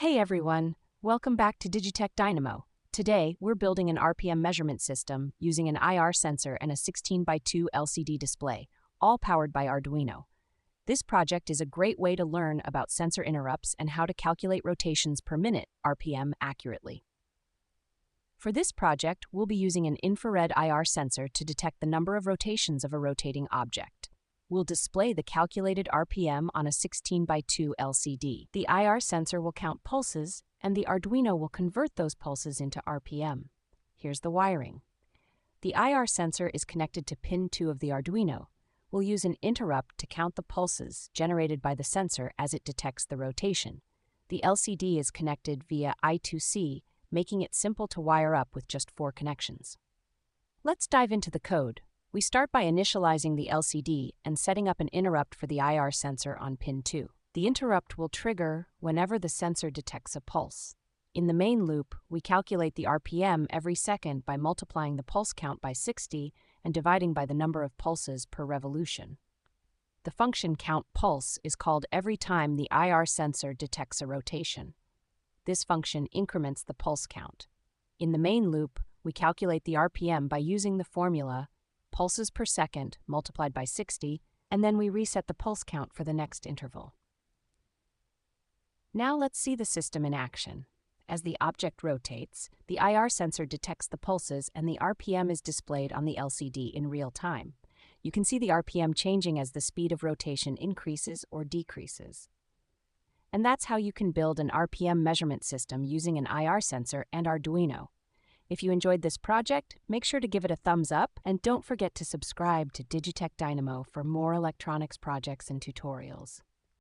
Hey everyone, welcome back to DigiTech Dynamo. Today, we're building an RPM measurement system using an IR sensor and a 16:2 LCD display, all powered by Arduino. This project is a great way to learn about sensor interrupts and how to calculate rotations per minute, RPM, accurately. For this project, we'll be using an infrared IR sensor to detect the number of rotations of a rotating object. We'll display the calculated RPM on a 16:2 LCD. The IR sensor will count pulses, and the Arduino will convert those pulses into RPM. Here's the wiring. The IR sensor is connected to pin 2 of the Arduino. We'll use an interrupt to count the pulses generated by the sensor as it detects the rotation. The LCD is connected via I2C, making it simple to wire up with just 4 connections. Let's dive into the code. We start by initializing the LCD and setting up an interrupt for the IR sensor on pin 2. The interrupt will trigger whenever the sensor detects a pulse. In the main loop, we calculate the RPM every second by multiplying the pulse count by 60 and dividing by the number of pulses per revolution. The function countPulse is called every time the IR sensor detects a rotation. This function increments the pulse count. In the main loop, we calculate the RPM by using the formula pulses per second multiplied by 60, and then we reset the pulse count for the next interval. Now let's see the system in action. As the object rotates, the IR sensor detects the pulses and the RPM is displayed on the LCD in real time. You can see the RPM changing as the speed of rotation increases or decreases. And that's how you can build an RPM measurement system using an IR sensor and Arduino. If you enjoyed this project, make sure to give it a thumbs up and don't forget to subscribe to DigiTech Dynamo for more electronics projects and tutorials.